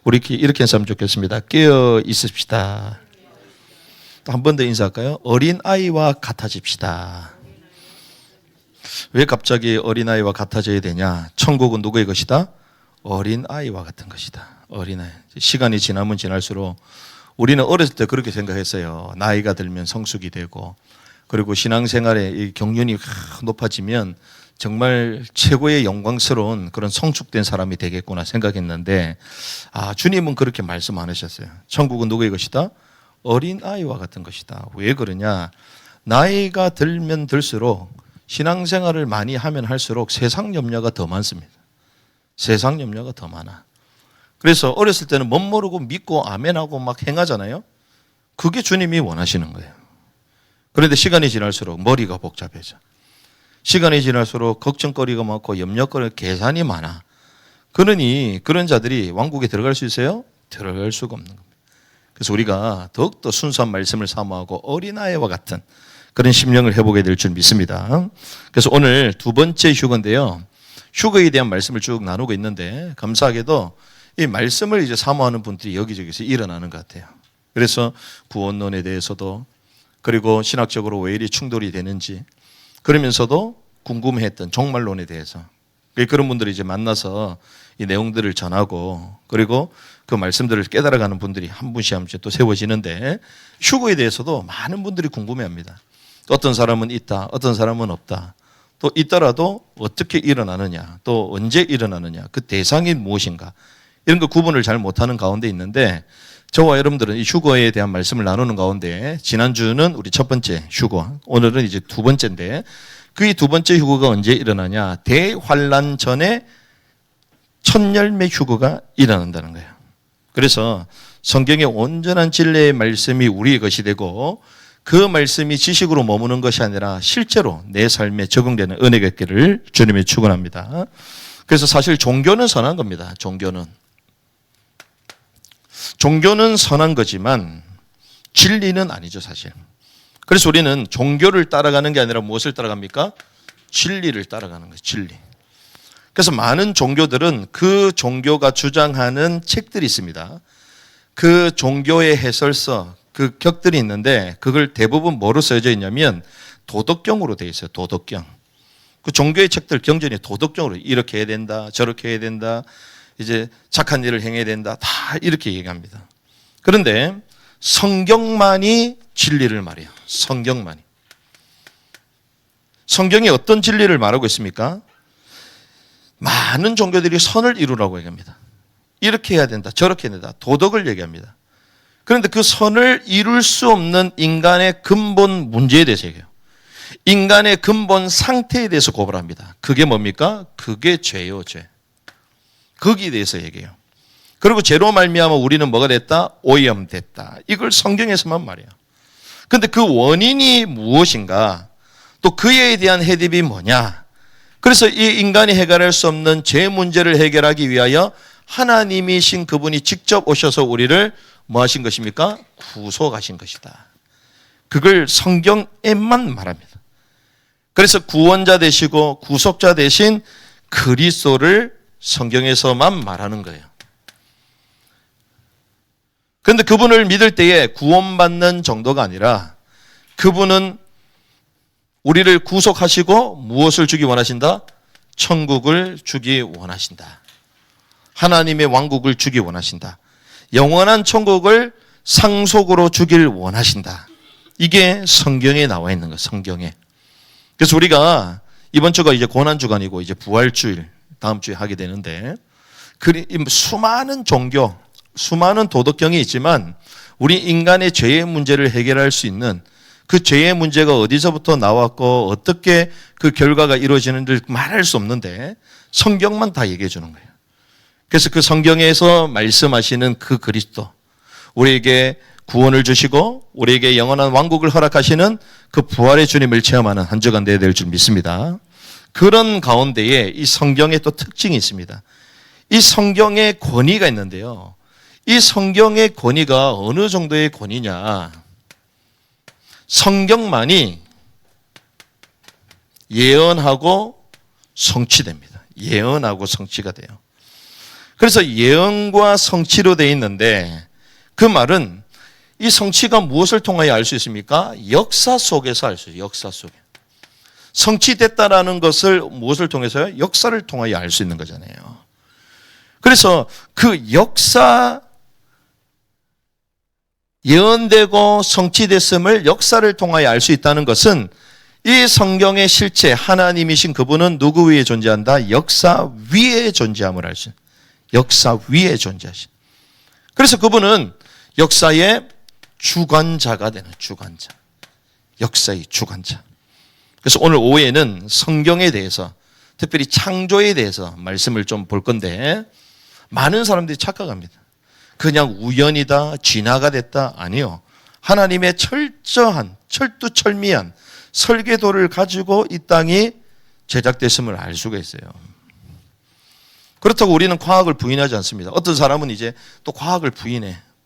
우리 이렇게 했으면 좋겠습니다. 깨어 있읍시다. 또 한 번 더 인사할까요? 어린아이와 같아집시다. 왜 갑자기 어린아이와 같아져야 되냐? 천국은 누구의 것이다? 어린아이와 같은 것이다. 어린아이. 시간이 지나면 지날수록 우리는 어렸을 때 그렇게 생각했어요. 나이가 들면 성숙이 되고, 그리고 신앙생활의 경륜이 높아지면 정말 최고의 영광스러운 그런 성숙된 사람이 되겠구나 생각했는데, 주님은 그렇게 말씀 안 하셨어요. 천국은 누구의 것이다? 어린아이와 같은 것이다. 왜 그러냐? 나이가 들면 들수록 신앙생활을 많이 하면 할수록 세상 염려가 더 많습니다. 세상 염려가 더 많아. 그래서 어렸을 때는 못 모르고 믿고 아멘하고 막 행하잖아요. 그게 주님이 원하시는 거예요. 그런데 시간이 지날수록 머리가 복잡해져. 시간이 지날수록 걱정거리가 많고 염려거리, 계산이 많아. 그러니 그런 자들이 왕국에 들어갈 수 있어요? 들어갈 수가 없는 겁니다. 그래서 우리가 더욱더 순수한 말씀을 사모하고 어린아이와 같은 그런 심령을 해보게 될 줄 믿습니다. 그래서 오늘 두 번째 휴거인데요. 휴거에 대한 말씀을 쭉 나누고 있는데, 감사하게도 이 말씀을 이제 사모하는 분들이 여기저기서 일어나는 것 같아요. 그래서 구원론에 대해서도, 그리고 신학적으로 왜 이리 충돌이 되는지, 그러면서도 궁금해했던 종말론에 대해서, 그런 분들이 이제 만나서 이 내용들을 전하고, 그리고 그 말씀들을 깨달아가는 분들이 한 분씩 한 분씩 또 세워지는데, 휴거에 대해서도 많은 분들이 궁금해합니다. 어떤 사람은 있다, 어떤 사람은 없다. 또 있더라도 어떻게 일어나느냐, 또 언제 일어나느냐, 그 대상이 무엇인가, 이런 거 구분을 잘 못하는 가운데 있는데, 저와 여러분들은 이 휴거에 대한 말씀을 나누는 가운데, 지난주는 우리 첫 번째 휴거, 오늘은 이제 두 번째인데, 그 두 번째 휴거가 언제 일어나냐? 대환란 전에 첫 열매 휴거가 일어난다는 거예요. 그래서 성경의 온전한 진리의 말씀이 우리의 것이 되고, 그 말씀이 지식으로 머무는 것이 아니라 실제로 내 삶에 적용되는 은혜가 있기를 주님이 축원합니다. 그래서 사실 종교는 선한 겁니다. 종교는 선한 거지만 진리는 아니죠, 사실. 그래서 우리는 종교를 따라가는 게 아니라 무엇을 따라갑니까? 진리를 따라가는 거예요, 진리. 그래서 많은 종교들은 그 종교가 주장하는 책들이 있습니다. 그 종교의 해설서, 그 격들이 있는데, 그걸 대부분 뭐로 써져 있냐면 도덕경으로 되어 있어요. 도덕경. 그 종교의 책들 경전이 도덕경으로, 이렇게 해야 된다, 저렇게 해야 된다, 이제 착한 일을 행해야 된다, 다 이렇게 얘기합니다. 그런데 성경만이 진리를 말해요. 성경이 어떤 진리를 말하고 있습니까? 많은 종교들이 선을 이루라고 얘기합니다. 이렇게 해야 된다, 저렇게 해야 된다, 도덕을 얘기합니다. 그런데 그 선을 이룰 수 없는 인간의 근본 문제에 대해서 얘기해요. 인간의 근본 상태에 대해서 고발합니다. 그게 뭡니까? 그게 죄요, 죄. 거기에 대해서 얘기해요. 그리고 죄로 말미암아 우리는 뭐가 됐다? 오염됐다. 이걸 성경에서만 말해요. 그런데 그 원인이 무엇인가? 또 그에 대한 해답이 뭐냐? 그래서 이 인간이 해결할 수 없는 죄 문제를 해결하기 위하여 하나님이신 그분이 직접 오셔서 우리를 뭐 하신 것입니까? 구속하신 것이다. 그걸 성경에만 말합니다. 그래서 구원자 되시고 구속자 되신 그리스도를 성경에서만 말하는 거예요. 그런데 그분을 믿을 때에 구원받는 정도가 아니라, 그분은 우리를 구속하시고 무엇을 주기 원하신다? 천국을 주기 원하신다. 하나님의 왕국을 주기 원하신다. 영원한 천국을 상속으로 주길 원하신다. 이게 성경에 나와 있는 거예요. 성경에. 그래서 우리가 이번 주가 이제 고난주간이고 이제 부활주일 다음 주에 하게 되는데, 수많은 종교, 수많은 도덕경이 있지만 우리 인간의 죄의 문제를 해결할 수 있는, 그 죄의 문제가 어디서부터 나왔고 어떻게 그 결과가 이루어지는지를 말할 수 없는데 성경만 다 얘기해 주는 거예요. 그래서 그 성경에서 말씀하시는 그 그리스도, 우리에게 구원을 주시고 우리에게 영원한 왕국을 허락하시는 그 부활의 주님을 체험하는 한 주간 되어야 될 줄 믿습니다. 그런 가운데에 이 성경의 또 특징이 있습니다. 이 성경의 권위가 있는데요. 이 성경의 권위가 어느 정도의 권위냐? 성경만이 예언하고 성취됩니다. 예언하고 성취가 돼요. 그래서 예언과 성취로 되어 있는데 그 말은 이 성취가 무엇을 통하여 알 수 있습니까? 역사 속에서 알 수 있어요. 역사 속에. 성취됐다라는 것을 무엇을 통해서요? 역사를 통하여 알 수 있는 거잖아요. 그래서 그 역사, 예언되고 성취됐음을 역사를 통하여 알 수 있다는 것은 이 성경의 실체, 하나님이신 그분은 누구 위에 존재한다? 역사 위에 존재함을 알 수 있는, 역사 위에 존재하신. 그래서 그분은 역사의 주관자가 되는, 주관자. 역사의 주관자. 그래서 오늘 오후에는 성경에 대해서, 특별히 창조에 대해서 말씀을 좀 볼 건데, 많은 사람들이 착각합니다. 그냥 우연이다, 진화가 됐다. 아니요. 하나님의 철저한, 철두철미한 설계도를 가지고 이 땅이 제작됐음을 알 수가 있어요. 그렇다고 우리는 과학을 부인하지 않습니다. 어떤 사람은 이제 또 과학을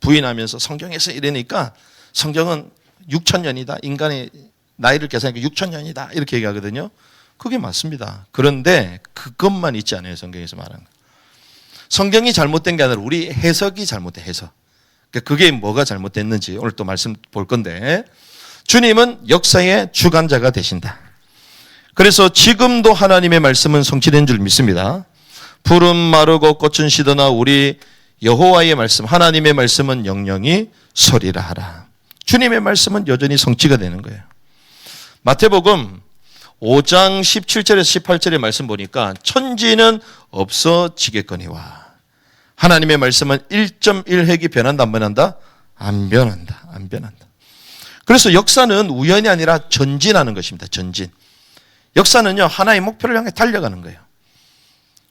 부인하면서 성경에서 이러니까 성경은 6,000년이다. 인간의 나이를 계산하니까 6,000년이다. 이렇게 얘기하거든요. 그게 맞습니다. 그런데 그것만 있지 않아요. 성경에서 말하는 거. 성경이 잘못된 게 아니라 우리 해석이 잘못된 해석. 그게 뭐가 잘못됐는지 오늘 또 말씀 볼 건데, 주님은 역사의 주관자가 되신다. 그래서 지금도 하나님의 말씀은 성취된 줄 믿습니다. 푸른 마르고 꽃은 시드나 우리 여호와의 말씀, 하나님의 말씀은 영영이 서리라 하라. 주님의 말씀은 여전히 성취가 되는 거예요. 마태복음 5장 17절에서 18절의 말씀 보니까 천지는 없어지겠거니와 하나님의 말씀은 1.1획이 변한다 안 변한다? 안 변한다. 안 변한다. 그래서 역사는 우연이 아니라 전진하는 것입니다. 전진. 역사는요, 하나의 목표를 향해 달려가는 거예요.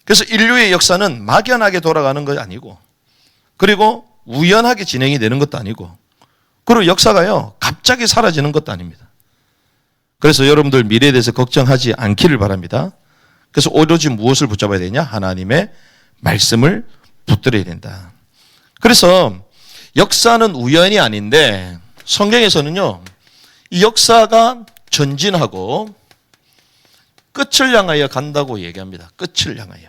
그래서 인류의 역사는 막연하게 돌아가는 것이 아니고, 그리고 우연하게 진행이 되는 것도 아니고, 그리고 역사가요, 갑자기 사라지는 것도 아닙니다. 그래서 여러분들 미래에 대해서 걱정하지 않기를 바랍니다. 그래서 오로지 무엇을 붙잡아야 되냐? 하나님의 말씀을 붙들어야 된다. 그래서 역사는 우연이 아닌데 성경에서는요, 이 역사가 전진하고 끝을 향하여 간다고 얘기합니다. 끝을 향하여.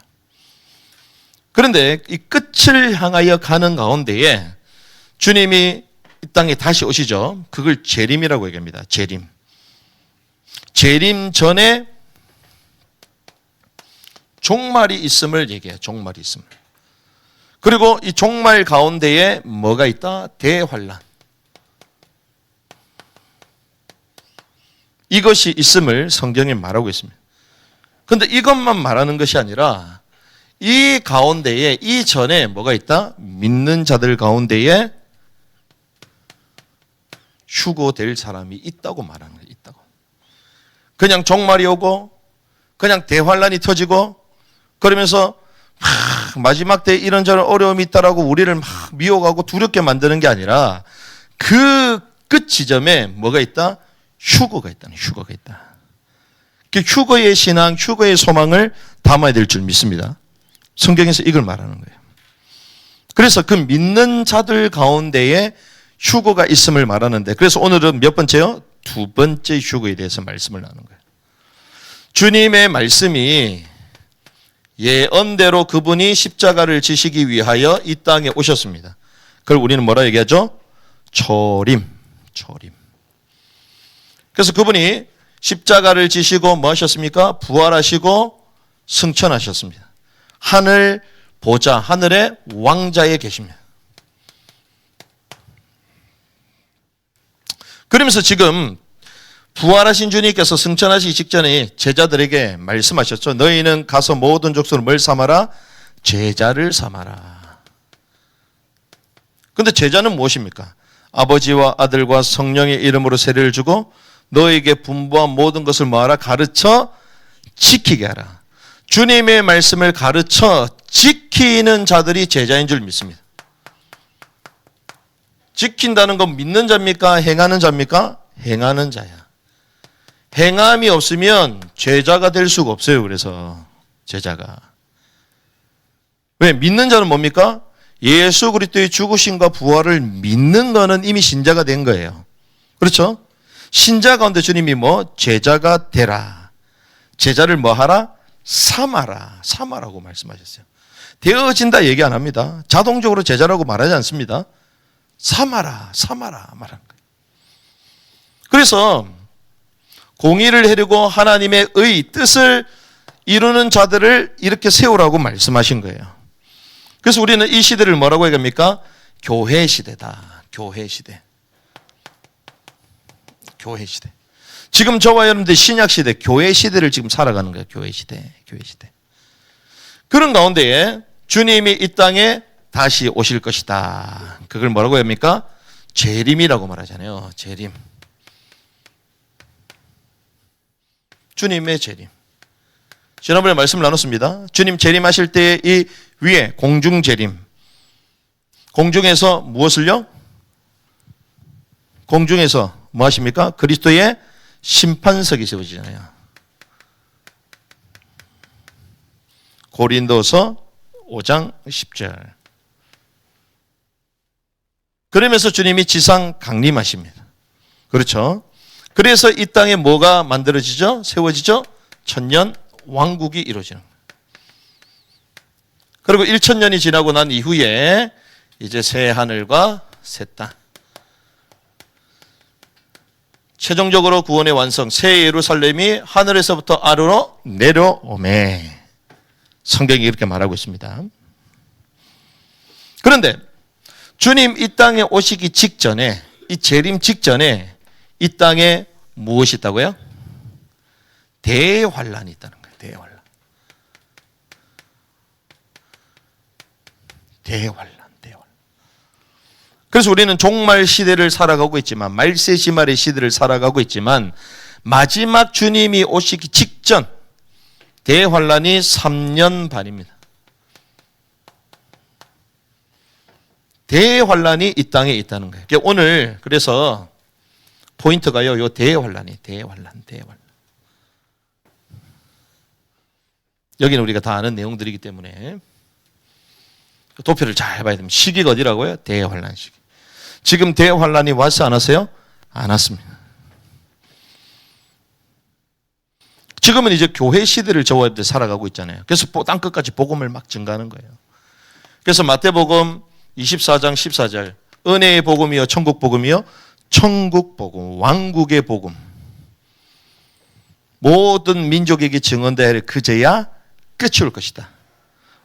그런데 이 끝을 향하여 가는 가운데에 주님이 이 땅에 다시 오시죠. 그걸 재림이라고 얘기합니다. 재림. 재림 전에 종말이 있음을 얘기해요. 종말이 있음을. 그리고 이 종말 가운데에 뭐가 있다? 대환란. 이것이 있음을 성경에 말하고 있습니다. 그런데 이것만 말하는 것이 아니라 이 가운데에, 이 전에 뭐가 있다? 믿는 자들 가운데에 휴거될 사람이 있다고 말하는 거예요. 있다고. 그냥 종말이 오고 그냥 대환란이 터지고 그러면서 마지막 때 이런저런 어려움이 있다라고 우리를 막 미워하고 두렵게 만드는 게 아니라 그 끝 지점에 뭐가 있다? 휴거가 있다는, 휴거가 있다. 그 휴거의 신앙, 휴거의 소망을 담아야 될 줄 믿습니다. 성경에서 이걸 말하는 거예요. 그래서 그 믿는 자들 가운데에 휴거가 있음을 말하는데, 그래서 오늘은 몇 번째요? 두 번째 휴거에 대해서 말씀을 나누는 거예요. 주님의 말씀이 예언대로 그분이 십자가를 지시기 위하여 이 땅에 오셨습니다. 그걸 우리는 뭐라 얘기하죠? 초림. 초림. 그래서 그분이 십자가를 지시고 뭐 하셨습니까? 부활하시고 승천하셨습니다. 하늘 보좌, 하늘의 왕자에 계십니다. 그러면서 지금 부활하신 주님께서 승천하시기 직전에 제자들에게 말씀하셨죠. 너희는 가서 모든 족속을 뭘 삼아라? 제자를 삼아라. 그런데 제자는 무엇입니까? 아버지와 아들과 성령의 이름으로 세례를 주고 너에게 분부한 모든 것을 뭐하라? 가르쳐 지키게 하라. 주님의 말씀을 가르쳐 지키는 자들이 제자인 줄 믿습니다. 지킨다는 건 믿는 자입니까? 행하는 자입니까? 행하는 자야. 행함이 없으면 제자가 될 수가 없어요. 그래서 제자가. 왜? 믿는 자는 뭡니까? 예수 그리스도의 죽으심과 부활을 믿는 거는 이미 신자가 된 거예요. 그렇죠? 신자 가운데 주님이 뭐? 제자가 되라. 제자를 뭐 하라? 삼아라. 삼아라고 말씀하셨어요. 되어진다 얘기 안 합니다. 자동적으로 제자라고 말하지 않습니다. 삼아라 말하는 거예요. 그래서 공의를 해르고 하나님의 뜻을 이루는 자들을 이렇게 세우라고 말씀하신 거예요. 그래서 우리는 이 시대를 뭐라고 얘기합니까? 교회 시대다. 교회 시대. 교회 시대. 지금 저와 여러분들 신약 시대, 교회 시대를 지금 살아가는 거예요. 교회 시대. 교회 시대. 그런 가운데에 주님이 이 땅에 다시 오실 것이다. 그걸 뭐라고 합니까? 재림이라고 말하잖아요. 재림. 주님의 재림. 지난번에 말씀을 나눴습니다. 주님 재림하실 때 이 위에 공중 재림. 공중에서 무엇을요? 공중에서 뭐 하십니까? 그리스도의 심판석이 세워지잖아요. 고린도서 5장 10절. 그러면서 주님이 지상 강림하십니다. 그렇죠? 그래서 이 땅에 뭐가 만들어지죠? 세워지죠? 천년 왕국이 이루어지는 거예요. 그리고 1000년이 지나고 난 이후에 이제 새 하늘과 새 땅. 최종적으로 구원의 완성, 새 예루살렘이 하늘에서부터 아래로 내려오매. 성경이 이렇게 말하고 있습니다. 그런데 주님 이 땅에 오시기 직전에, 이 재림 직전에 이 땅에 무엇이 있다고요? 대환란이 있다는 거예요. 대환란. 대환란. 그래서 우리는 종말 시대를 살아가고 있지만, 말세시말의 시대를 살아가고 있지만, 마지막 주님이 오시기 직전 대환란이 3년 반입니다. 대환란이 이 땅에 있다는 거예요. 오늘 그래서 포인트가요, 요 대환란. 여기는 우리가 다 아는 내용들이기 때문에 도표를 잘 봐야 됩니다. 시기가 어디라고요? 대환란 시기. 지금 대환란이 왔어 안 왔어요? 안 왔습니다. 지금은 이제 교회 시대를 저와 살아가고 있잖아요. 그래서 땅끝까지 복음을 막 증가하는 거예요. 그래서 마태복음 24장 14절 은혜의 복음이요 천국 복음이요 천국 복음 왕국의 복음 모든 민족에게 증언되어야 할 그제야 끝이 올 것이다.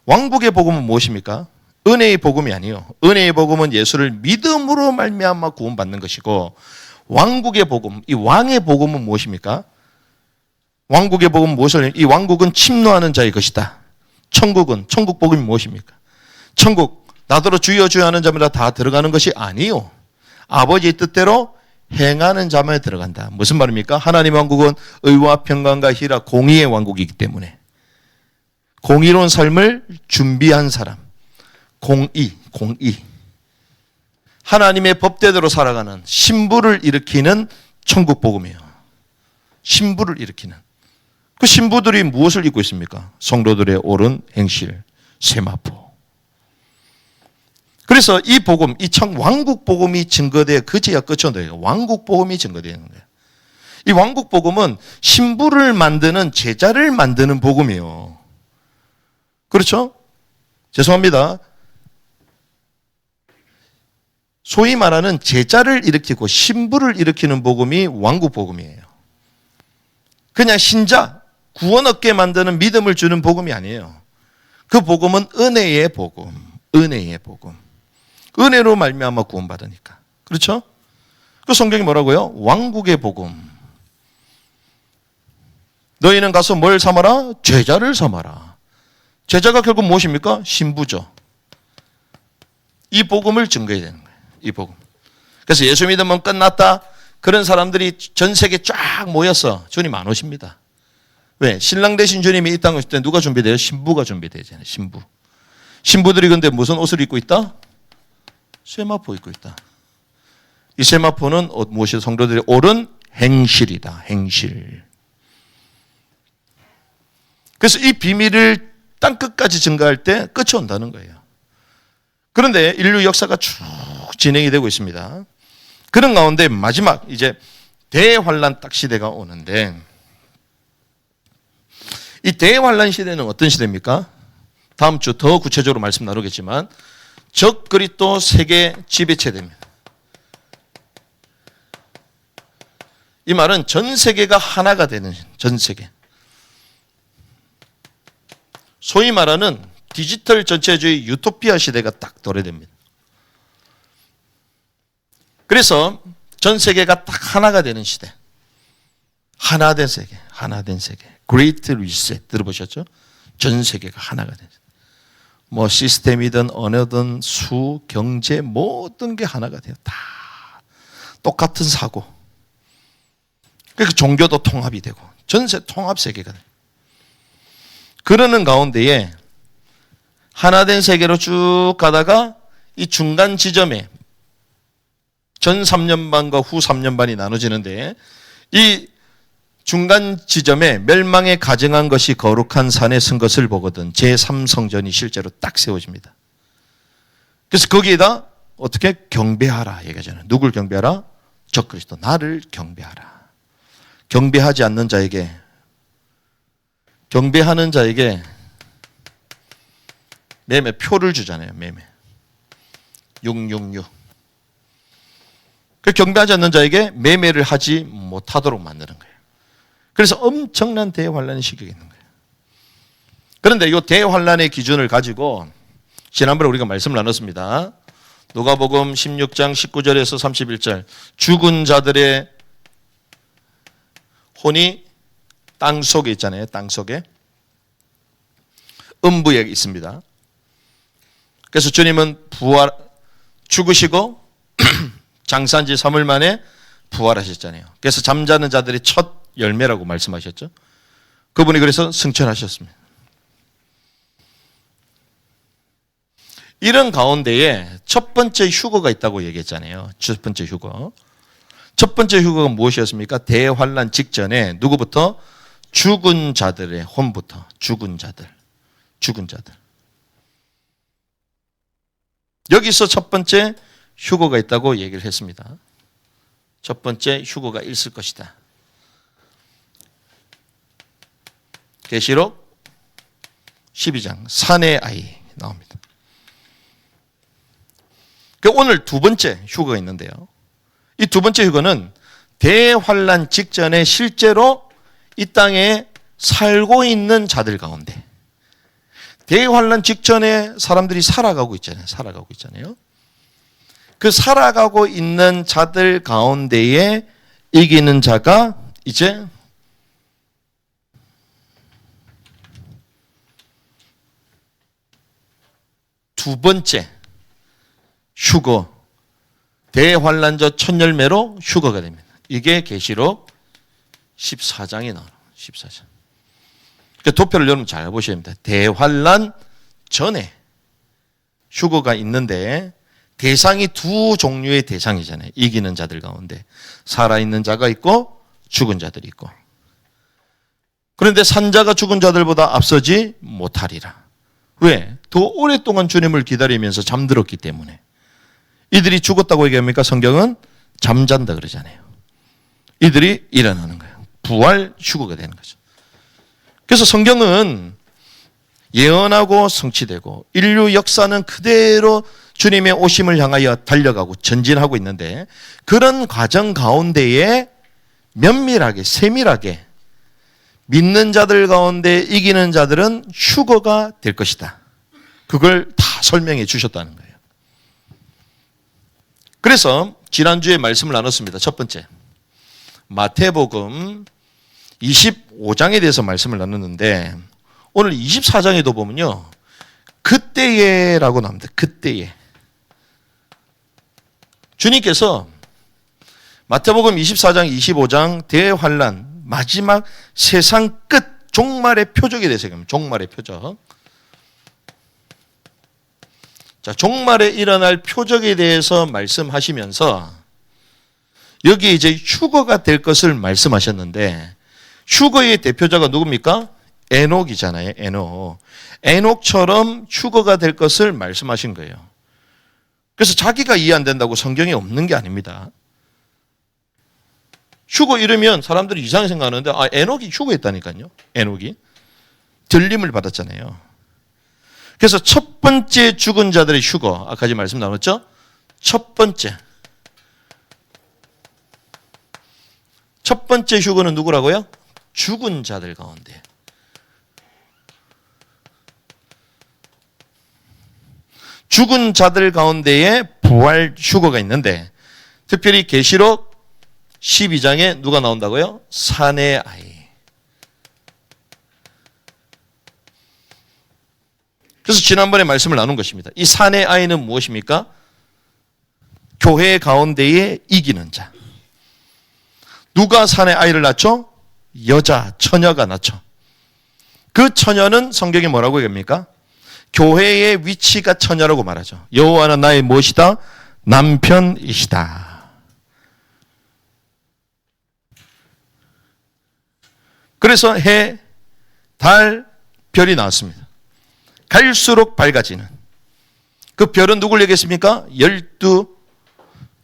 왕국의 복음은 무엇입니까? 은혜의 복음이 아니에요. 은혜의 복음은 예수를 믿음으로 말미암아 구원받는 것이고, 왕국의 복음, 이 왕의 복음은 무엇입니까? 왕국의 복음은 무엇을? 이 왕국은 침노하는 자의 것이다. 천국 복음이 무엇입니까? 천국 나더러 주여 주여 하는 자마다 다 들어가는 것이 아니요, 아버지의 뜻대로 행하는 자만 들어간다. 무슨 말입니까? 하나님 왕국은 의와 평강과 희락, 공의의 왕국이기 때문에 공의로운 삶을 준비한 사람, 공의. 하나님의 법대로 살아가는 신부를 일으키는 천국 복음이에요. 신부를 일으키는. 그 신부들이 무엇을 입고 있습니까? 성도들의 옳은 행실, 세마포. 그래서 이 복음, 이 왕국 복음이 증거되어 그제야 끝이 온다. 왕국 복음이 증거되는 거예요. 이 왕국 복음은 신부를 만드는 제자를 만드는 복음이에요. 그렇죠? 죄송합니다. 소위 말하는 제자를 일으키고 신부를 일으키는 복음이 왕국 복음이에요. 그냥 신자, 구원 얻게 만드는 믿음을 주는 복음이 아니에요. 그 복음은 은혜의 복음, 은혜의 복음. 은혜로 말미암아 구원받으니까. 그렇죠? 그 성경이 뭐라고요? 왕국의 복음. 너희는 가서 뭘 삼아라? 제자를 삼아라. 제자가 결국 무엇입니까? 신부죠. 이 복음을 증거해야 되는 거예요. 이 복음. 그래서 예수 믿으면 끝났다. 그런 사람들이 전 세계 쫙 모여서 주님 안 오십니다. 왜? 신랑 되신 주님이 이 땅에 오실 때 누가 준비돼요? 신부가 준비되잖아요. 신부. 신부들이 근데 무슨 옷을 입고 있다? 세마포 입고 있다. 이 세마포는 무엇이죠? 성도들의 옳은 행실이다. 행실. 그래서 이 비밀을 땅끝까지 증가할 때 끝이 온다는 거예요. 그런데 인류 역사가 쭉 진행이 되고 있습니다. 그런 가운데 마지막 이제 대환란 딱 시대가 오는데, 이 대환란 시대는 어떤 시대입니까? 다음 주 더 구체적으로 말씀 나누겠지만 적 그리스도 세계 지배체됩니다. 이 말은 전 세계가 하나가 되는, 전 세계. 소위 말하는 디지털 전체주의 유토피아 시대가 딱 도래됩니다. 그래서 전 세계가 딱 하나가 되는 시대. 하나 된 세계, 하나 된 세계. Great Reset 들어보셨죠? 전 세계가 하나가 된 세계. 뭐 시스템이든 언어든 수, 경제 모든 게 하나가 돼요. 다 똑같은 사고. 그러니까 종교도 통합이 되고 전세 통합 세계가 돼요. 그러는 가운데에 하나 된 세계로 쭉 가다가 이 중간 지점에 전 3년반과 후 3년반이 나눠지는데 이 중간 지점에 멸망에 가증한 것이 거룩한 산에 선 것을 보거든 제3성전이 실제로 딱 세워집니다. 그래서 거기에다 어떻게 경배하라 얘기하잖아요. 누굴 경배하라? 적그리스도 나를 경배하라. 경배하지 않는 자에게 경배하는 자에게 매매 표를 주잖아요. 매매 666. 그 경배하지 않는 자에게 매매를 하지 못하도록 만드는 거예요. 그래서 엄청난 대환란의 시기가 있는 거예요. 그런데 이 대환란의 기준을 가지고 지난번에 우리가 말씀을 나눴습니다. 누가복음 16장 19절에서 31절 죽은 자들의 혼이 땅 속에 있잖아요. 땅 속에 음부에 있습니다. 그래서 주님은 죽으시고 장사한 지 3일 만에 부활하셨잖아요. 그래서 잠자는 자들이 첫 열매라고 말씀하셨죠. 그분이 그래서 승천하셨습니다. 이런 가운데에 첫 번째 휴거가 있다고 얘기했잖아요. 첫 번째 휴거. 첫 번째 휴거가 무엇이었습니까? 대환란 직전에 누구부터? 죽은 자들의 혼부터. 죽은 자들. 여기서 첫 번째 휴거가 있다고 얘기를 했습니다. 첫 번째 휴거가 있을 것이다. 계시록 12장 산의 아이 나옵니다. 오늘 두 번째 휴거가 있는데요. 이 두 번째 휴거는 대환란 직전에 실제로 이 땅에 살고 있는 자들 가운데 대환란 직전에 사람들이 살아가고 있잖아요. 그 살아가고 있는 자들 가운데에 이기는 자가 이제 두 번째 휴거, 대환란저 첫 열매로 휴거가 됩니다. 이게 계시록 14장에 나와요. 14장. 그러니까 도표를 여러분 잘 보셔야 합니다. 대환란 전에 휴거가 있는데 대상이 두 종류의 대상이잖아요. 이기는 자들 가운데 살아있는 자가 있고 죽은 자들이 있고. 그런데 산자가 죽은 자들보다 앞서지 못하리라. 왜? 더 오랫동안 주님을 기다리면서 잠들었기 때문에. 이들이 죽었다고 얘기합니까? 성경은 잠잔다 그러잖아요. 이들이 일어나는 거예요. 부활 휴거가 되는 거죠. 그래서 성경은 예언하고 성취되고 인류 역사는 그대로 주님의 오심을 향하여 달려가고 전진하고 있는데 그런 과정 가운데에 면밀하게 세밀하게 믿는 자들 가운데 이기는 자들은 휴거가 될 것이다. 그걸 다 설명해 주셨다는 거예요. 그래서 지난주에 말씀을 나눴습니다. 첫 번째 마태복음 25장에 대해서 말씀을 나눴는데 오늘 24장에도 보면요. 그때에라고 나옵니다. 그때에. 주님께서 마태복음 24장 25장 대환란 마지막 세상 끝 종말의 표적에 대해서 얘기합니다. 종말의 표적. 자, 종말에 일어날 표적에 대해서 말씀하시면서 여기 이제 휴거가 될 것을 말씀하셨는데 휴거의 대표자가 누굽니까? 에녹이잖아요. 에녹. 에녹처럼 휴거가 될 것을 말씀하신 거예요. 그래서 자기가 이해 안 된다고 성경에 없는 게 아닙니다. 휴거 이러면 사람들이 이상하게 생각하는데 에녹이 휴거했다니까요. 에녹이. 들림을 받았잖아요. 그래서 첫 번째 죽은 자들의 휴거, 아까 지 말씀 나눴죠? 첫 번째 휴거는 누구라고요? 죽은 자들 가운데. 죽은 자들 가운데에 부활 휴거가 있는데, 특별히 계시록 12장에 누가 나온다고요? 사내 아이. 그래서 지난번에 말씀을 나눈 것입니다. 이 사내 아이는 무엇입니까? 교회 가운데에 이기는 자. 누가 사내 아이를 낳죠? 여자, 처녀가 낳죠. 그 처녀는 성경에 뭐라고 얘기합니까? 교회의 위치가 처녀라고 말하죠. 여호와는 나의 무엇이다? 남편이시다. 그래서 해, 달, 별이 나왔습니다. 갈수록 밝아지는. 그 별은 누굴 얘기했습니까? 12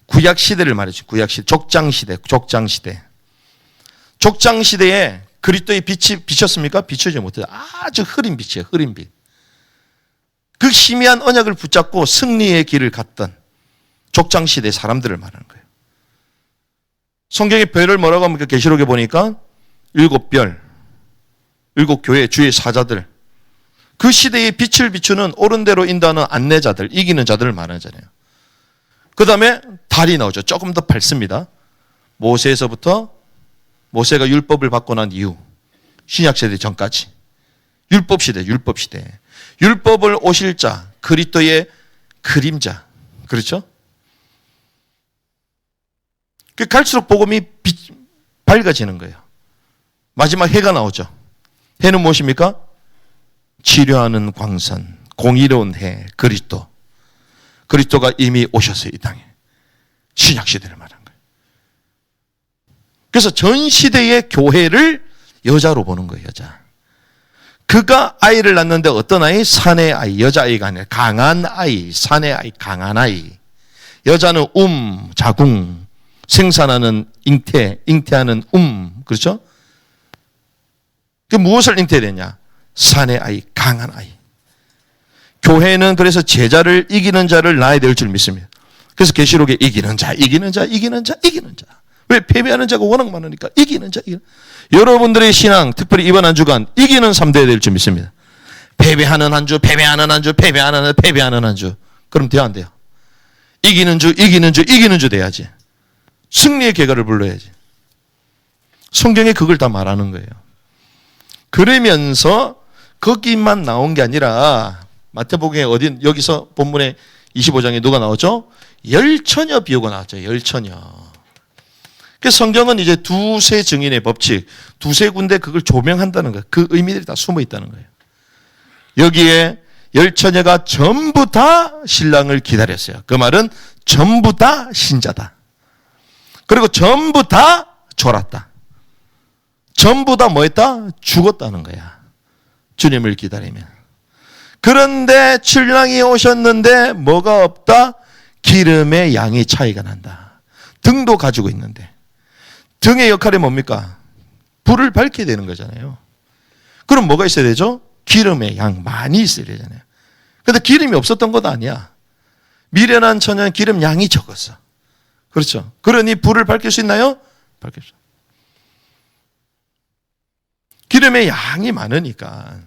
구약 시대를 말이죠. 구약 시대, 족장 시대. 족장 시대에 그리스도의 빛이 비쳤습니까? 비추지 못해요. 아주 흐린 빛이에요. 흐린 빛. 그 희미한 언약을 붙잡고 승리의 길을 갔던 족장 시대 사람들을 말하는 거예요. 성경의 별을 뭐라고 합니까? 계시록에 보니까 7별, 7교회 주의 사자들. 그 시대의 빛을 비추는 옳은 대로 인도하는 안내자들, 이기는 자들을 말하잖아요. 그 다음에 달이 나오죠. 조금 더 밝습니다. 모세에서부터 모세가 율법을 받고 난 이후 신약시대 전까지 율법시대. 율법을 오실 자, 그리스도의 그림자. 그렇죠? 갈수록 복음이 밝아지는 거예요. 마지막 해가 나오죠. 해는 무엇입니까? 치료하는 광선, 공의로운 해, 그리스도. 그리스도가 이미 오셨어요, 이 땅에. 신약시대를 말한 거예요. 그래서 전 시대의 교회를 여자로 보는 거예요, 여자. 그가 아이를 낳는데 어떤 아이? 사내 아이, 여자아이가 아니라 강한 아이, 사내 아이, 강한 아이. 여자는 자궁, 생산하는 잉태하는 그렇죠? 그 무엇을 잉태되냐? 사내 아이, 강한 아이. 교회는 그래서 제자를 이기는 자를 낳아야 될 줄 믿습니다. 그래서 계시록에 이기는 자. 왜? 패배하는 자가 워낙 많으니까 이기는 자. 여러분들의 신앙, 특별히 이번 한 주간 이기는 삶 되어야 될 줄 믿습니다. 패배하는 한 주. 그럼 돼요, 안 돼요? 이기는 주 돼야지. 승리의 계가를 불러야지. 성경에 그걸 다 말하는 거예요. 그러면서 거기만 나온 게 아니라 마태복음에 여기서 본문에 25장에 누가 나오죠? 열처녀 비유가 나왔죠. 열처녀. 그래서 성경은 이제 두세 증인의 법칙, 두세 군데 그걸 조명한다는 거예요. 그 의미들이 다 숨어 있다는 거예요. 여기에 열처녀가 전부 다 신랑을 기다렸어요. 그 말은 전부 다 신자다. 그리고 전부 다 졸았다. 전부 다 뭐 했다? 죽었다는 거야. 주님을 기다리면. 그런데 신랑이 오셨는데 뭐가 없다? 기름의 양이 차이가 난다. 등도 가지고 있는데. 등의 역할이 뭡니까? 불을 밝혀야 되는 거잖아요. 그럼 뭐가 있어야 되죠? 기름의 양 많이 있어야 되잖아요. 근데 기름이 없었던 것도 아니야. 미련한 처녀는 기름 양이 적었어. 그렇죠? 그러니 불을 밝힐 수 있나요? 밝힐 수. 기름의 양이 많으니까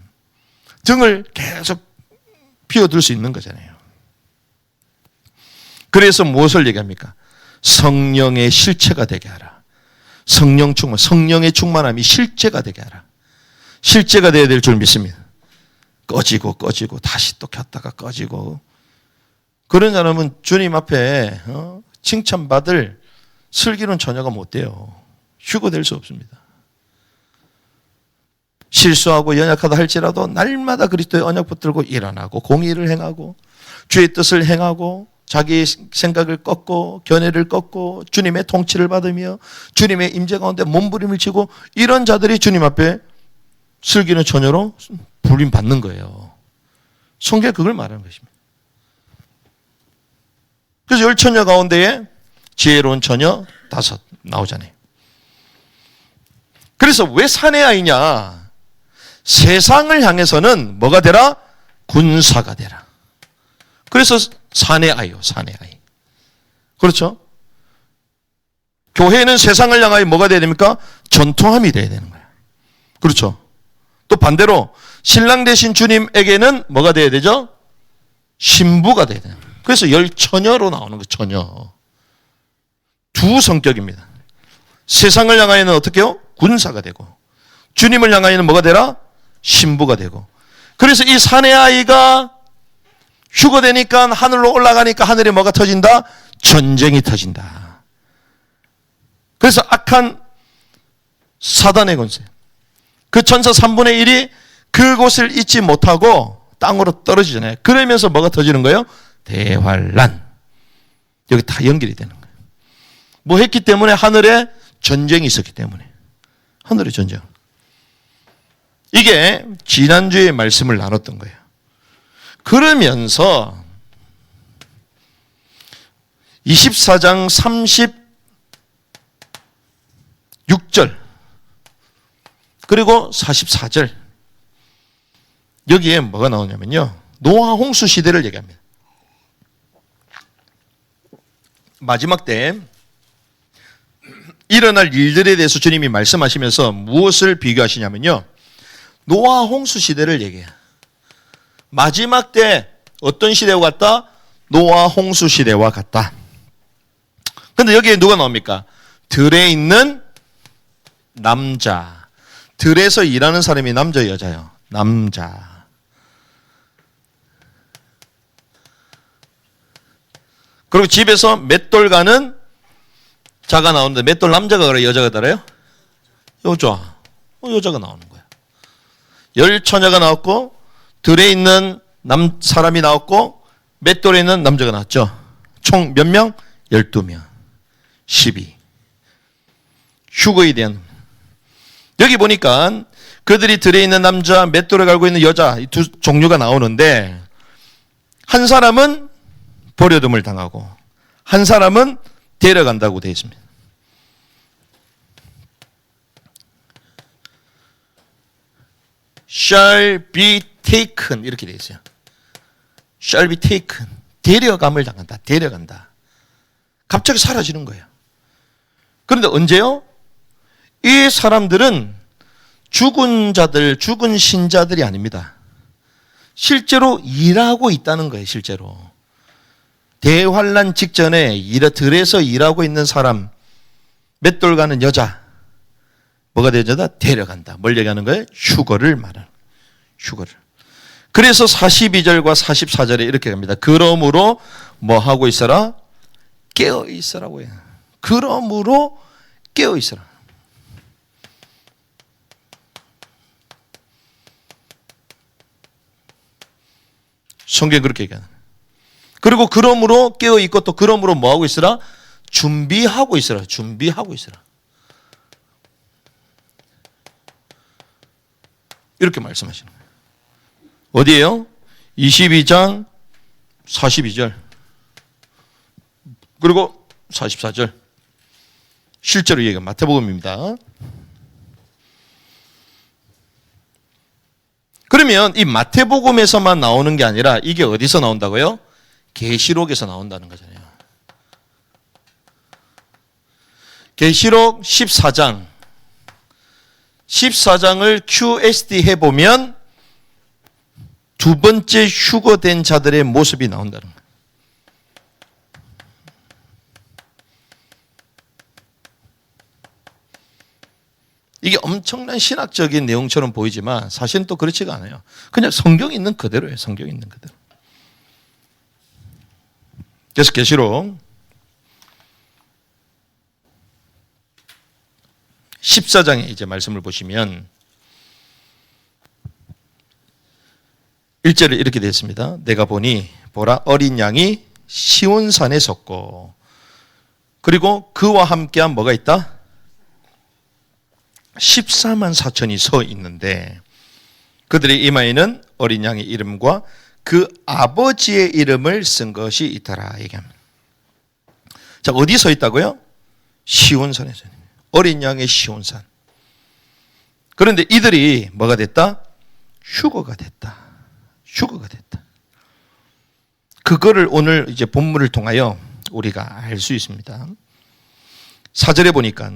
등을 계속 피워둘 수 있는 거잖아요. 그래서 무엇을 얘기합니까? 성령의 실체가 되게 하라. 성령의 충만함이 실제가 되게 하라. 실제가 되어야 될 줄 믿습니다. 꺼지고 다시 또 켰다가 꺼지고. 그런 사람은 주님 앞에 칭찬받을 슬기로운 처녀가 못 돼요. 휴거될 수 없습니다. 실수하고 연약하다 할지라도 날마다 그리스도의 언약 붙들고 일어나고 공의를 행하고 주의 뜻을 행하고 자기 생각을 꺾고 견해를 꺾고 주님의 통치를 받으며 주님의 임재 가운데 몸부림을 치고 이런 자들이 주님 앞에 슬기는 처녀로 불림 받는 거예요. 성경에 그걸 말하는 것입니다. 그래서 열처녀 가운데에 지혜로운 처녀 5 나오잖아요. 그래서 왜 사내 아이냐? 세상을 향해서는 뭐가 되라? 군사가 되라. 그래서 사내 아이요, 사내 아이. 그렇죠? 교회는 세상을 향하여 뭐가 돼야 됩니까? 전통함이 돼야 되는 거예요. 그렇죠? 또 반대로 신랑 되신 주님에게는 뭐가 돼야 되죠? 신부가 돼야 돼요. 그래서 열처녀로 나오는 거예요. 처녀. 두 성격입니다. 세상을 향하여는 어떻게 해요? 군사가 되고, 주님을 향하여는 뭐가 되라? 신부가 되고. 그래서 이 사내 아이가 휴거되니까, 하늘로 올라가니까 하늘에 뭐가 터진다? 전쟁이 터진다. 그래서 악한 사단의 권세, 그 천사 3분의 1이 그곳을 잊지 못하고 땅으로 떨어지잖아요. 그러면서 뭐가 터지는 거예요? 대환란. 여기 다 연결이 되는 거예요. 뭐 했기 때문에? 하늘에 전쟁이 있었기 때문에. 하늘의 전쟁. 이게 지난주에 말씀을 나눴던 거예요. 그러면서 24장 36절 그리고 44절, 여기에 뭐가 나오냐면요, 노아 홍수 시대를 얘기합니다. 마지막 때 일어날 일들에 대해서 주님이 말씀하시면서 무엇을 비교하시냐면요, 노아 홍수 시대를 얘기해요. 마지막 때 어떤 시대와 같다? 노아 홍수 시대와 같다. 근데 여기에 누가 나옵니까? 들에 있는 남자. 들에서 일하는 사람이 남자, 여자요? 남자. 그리고 집에서 맷돌 가는 자가 나오는데, 맷돌 남자가 그래요? 여자가 달아요? 여자. 여자가 나오는 거예요. 열처녀가 나왔고, 들에 있는 사람이 나왔고, 맷돌에 있는 남자가 나왔죠. 총 몇 명? 12명. 12. 휴거에 대한. 여기 보니까 그들이 들에 있는 남자, 맷돌을 갈고 있는 여자, 이 두 종류가 나오는데, 한 사람은 버려둠을 당하고 한 사람은 데려간다고 되어 있습니다. shall be taken 이렇게 되어 있어요. shall be taken. 데려감을 당한다. 데려간다. 갑자기 사라지는 거예요. 그런데 언제요? 이 사람들은 죽은 자들, 죽은 신자들이 아닙니다. 실제로 일하고 있다는 거예요. 실제로. 대환란 직전에 들에서 일하고 있는 사람, 맷돌 가는 여자, 뭐가 되어다? 데려간다. 뭘 얘기하는 거예요? 휴거를 말하는. 휴거를. 그래서 42절과 44절에 이렇게 갑니다. 그러므로 뭐 하고 있어라? 깨어 있으라고 해요. 그러므로 깨어 있으라. 성경이 그렇게 얘기하는. 그리고 그러므로 깨어 있고, 또 그러므로 뭐 하고 있으라? 준비하고 있으라. 준비하고 있으라. 이렇게 말씀하시는 거예요. 어디예요? 22장 42절 그리고 44절. 실제로 얘기가 마태복음입니다. 그러면 이 마태복음에서만 나오는 게 아니라 이게 어디서 나온다고요? 계시록에서 나온다는 거잖아요. 계시록 14장을 QSD 해보면 두 번째 휴거된 자들의 모습이 나온다는 거예요. 이게 엄청난 신학적인 내용처럼 보이지만 사실은 또 그렇지가 않아요. 그냥 성경에 있는 그대로예요. 성경에 있는 그대로. 그래서 계시록 14장에 이제 말씀을 보시면 1절에 이렇게 되어 있습니다. 내가 보니 보라 어린 양이 시온산에 섰고, 그리고 그와 함께한 뭐가 있다? 14만 4천이 서 있는데 그들의 이마에는 어린 양의 이름과 그 아버지의 이름을 쓴 것이 있더라 얘기합니다. 자, 어디 서 있다고요? 시온산에서. 어린 양의 시온산. 그런데 이들이 뭐가 됐다? 휴거가 됐다. 휴거가 됐다. 그거를 오늘 이제 본문을 통하여 우리가 알 수 있습니다. 4절에 보니까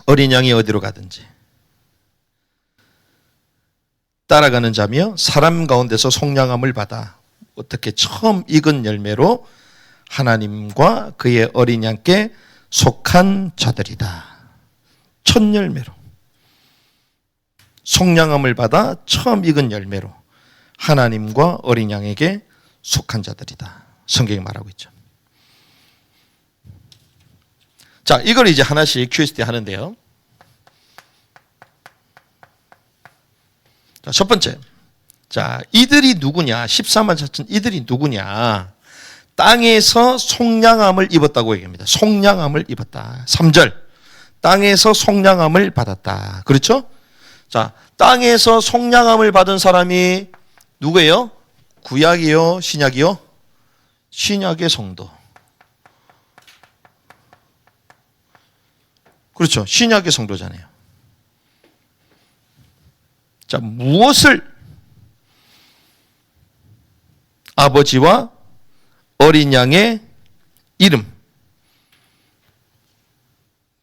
어린 양이 어디로 가든지 따라가는 자며 사람 가운데서 속량함을 받아 어떻게 처음 익은 열매로 하나님과 그의 어린 양께 속한 자들이다. 첫 열매로 속량함을 받아 처음 익은 열매로 하나님과 어린 양에게 속한 자들이다. 성경이 말하고 있죠. 자, 이걸 이제 하나씩 QST 하는데요. 자, 첫 번째. 자, 이들이 누구냐? 14만 4천 이들이 누구냐? 땅에서 속량함을 입었다고 얘기합니다. 속량함을 입었다. 3절. 땅에서 속량함을 받았다. 그렇죠? 자, 땅에서 속량함을 받은 사람이 누구예요? 구약이요? 신약이요? 신약의 성도. 그렇죠. 신약의 성도잖아요. 자, 무엇을 아버지와 어린 양의 이름.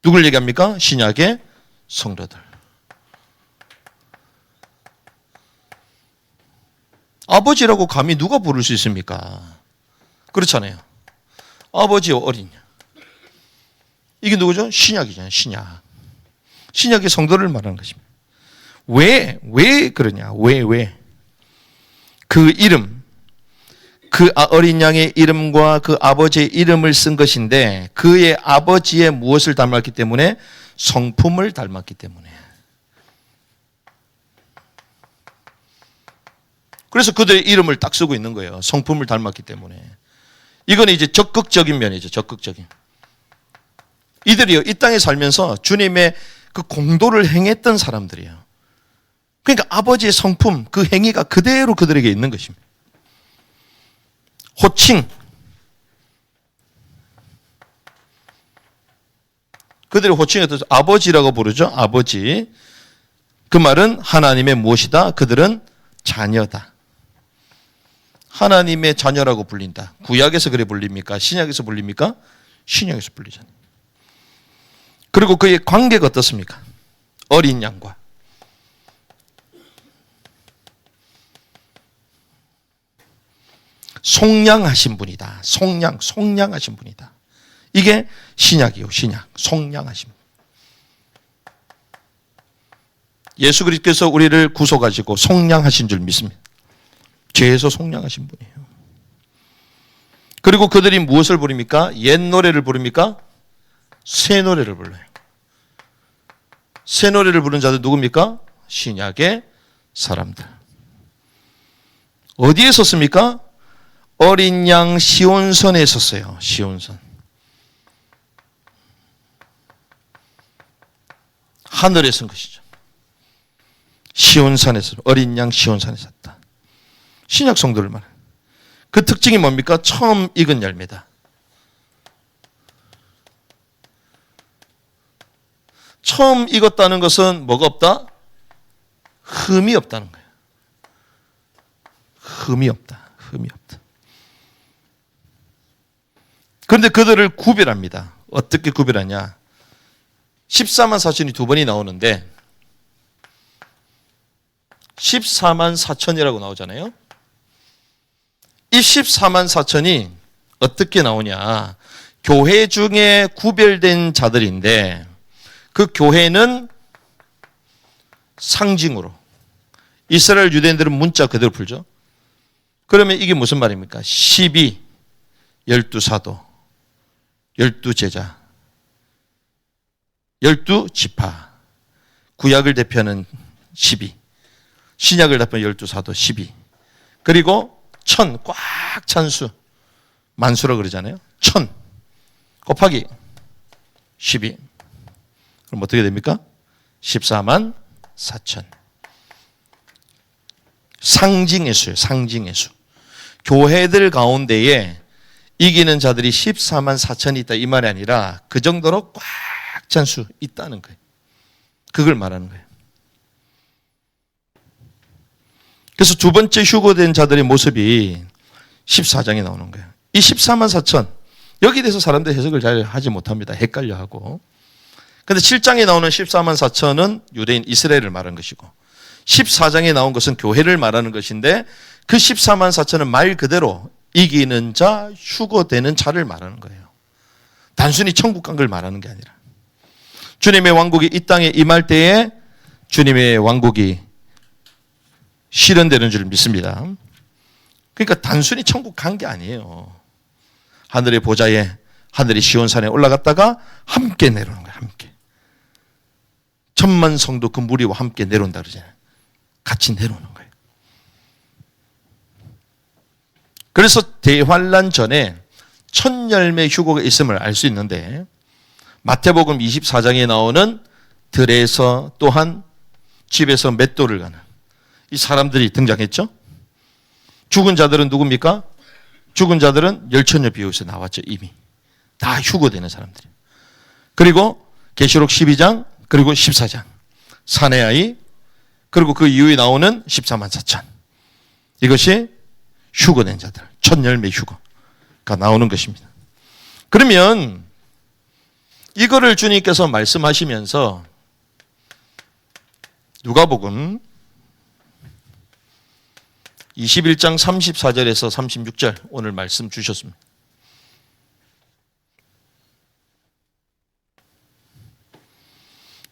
누굴 얘기합니까? 신약의 성도들. 아버지라고 감히 누가 부를 수 있습니까? 그렇잖아요. 아버지와 어린 양. 이게 누구죠? 신약이잖아요. 신약. 신약의 성도를 말하는 것입니다. 왜 그러냐? 왜? 그 이름, 그 어린 양의 이름과 그 아버지의 이름을 쓴 것인데 그의 아버지의 무엇을 닮았기 때문에? 성품을 닮았기 때문에. 그래서 그들의 이름을 딱 쓰고 있는 거예요. 성품을 닮았기 때문에. 이건 이제 적극적인 면이죠. 적극적인. 이들이요, 이 땅에 살면서 주님의 그 공도를 행했던 사람들이에요. 그러니까 아버지의 성품, 그 행위가 그대로 그들에게 있는 것입니다. 호칭. 그들의 호칭에 따라서 아버지라고 부르죠. 아버지. 그 말은 하나님의 무엇이다? 그들은 자녀다. 하나님의 자녀라고 불린다. 구약에서 그래 불립니까? 신약에서 불립니까? 신약에서 불리잖아요. 그리고 그의 관계가 어떻습니까? 어린 양과. 속량하신 분이다. 속량하신 분이다. 이게 신약이요, 신약. 속량하신 분. 예수 그리스도께서 우리를 구속하시고 속량하신 줄 믿습니다. 죄에서 속량하신 분이에요. 그리고 그들이 무엇을 부릅니까? 옛 노래를 부릅니까? 새 노래를 불러요. 새 노래를 부르는 자들 누굽니까? 신약의 사람들. 어디에 섰습니까? 어린 양 시온산에 섰어요. 시온산. 하늘에 선 것이죠. 시온산에서, 어린 양 시온산에 섰다. 신약 성도를 말해요. 그 특징이 뭡니까? 처음 익은 열매다. 처음 익었다는 것은 뭐가 없다? 흠이 없다는 거예요. 흠이 없다. 그런데 그들을 구별합니다. 어떻게 구별하냐? 14만 4천이 두 번이 나오는데 14만 4천이라고 나오잖아요. 이 14만 4천이 어떻게 나오냐? 교회 중에 구별된 자들인데 그 교회는 상징으로 이스라엘 유대인들은 문자 그대로 풀죠. 그러면 이게 무슨 말입니까? 12, 12사도, 12제자, 12지파. 구약을 대표하는 12, 신약을 대표하는 12사도 12. 그리고 천, 꽉 찬 수, 만수라고 그러잖아요. 천 곱하기 12. 그럼 어떻게 됩니까? 14만 4천. 상징의 수예요. 상징의 수. 교회들 가운데에 이기는 자들이 14만 4천이 있다 이 말이 아니라 그 정도로 꽉 찬 수 있다는 거예요. 그걸 말하는 거예요. 그래서 두 번째 휴거된 자들의 모습이 14장에 나오는 거예요. 이 14만 4천, 여기에 대해서 사람들이 해석을 잘 하지 못합니다. 헷갈려하고. 근데 7장에 나오는 14만 4천은 유대인 이스라엘을 말하는 것이고 14장에 나온 것은 교회를 말하는 것인데 그 14만 4천은 말 그대로 이기는 자, 휴거되는 자를 말하는 거예요. 단순히 천국 간 걸 말하는 게 아니라 주님의 왕국이 이 땅에 임할 때에 주님의 왕국이 실현되는 줄 믿습니다. 그러니까 단순히 천국 간 게 아니에요. 하늘의 보좌에, 하늘의 시온산에 올라갔다가 함께 내려오는 거예요. 함께. 천만 성도 그 무리와 함께 내려온다 그러잖아요. 같이 내려오는 거예요. 그래서 대환란 전에 첫 열매 휴거가 있음을 알 수 있는데 마태복음 24장에 나오는 들에서 또한 집에서 맷돌을 가는 이 사람들이 등장했죠. 죽은 자들은 누굽니까? 죽은 자들은 열천여 비유에서 나왔죠. 이미 다 휴거되는 사람들이에요. 그리고 계시록 12장 그리고 14장 사내 아이 그리고 그 이후에 나오는 14만 4천 이것이 휴거된 자들 첫 열매 휴거가 나오는 것입니다. 그러면 이거를 주님께서 말씀하시면서 누가복음 21장 34절에서 36절 오늘 말씀 주셨습니다.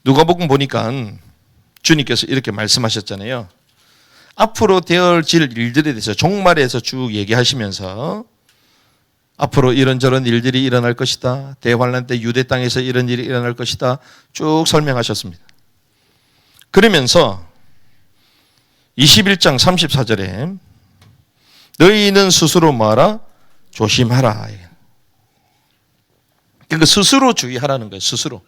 누가복음 보니까 주님께서 이렇게 말씀하셨잖아요. 앞으로 되어질 일들에 대해서 종말에서 쭉 얘기하시면서 앞으로 이런저런 일들이 일어날 것이다. 대환란 때 유대 땅에서 이런 일이 일어날 것이다. 쭉 설명하셨습니다. 그러면서 21장 34절에 너희는 스스로 뭐하라? 조심하라. 그러니까 스스로 주의하라는 거예요. 스스로.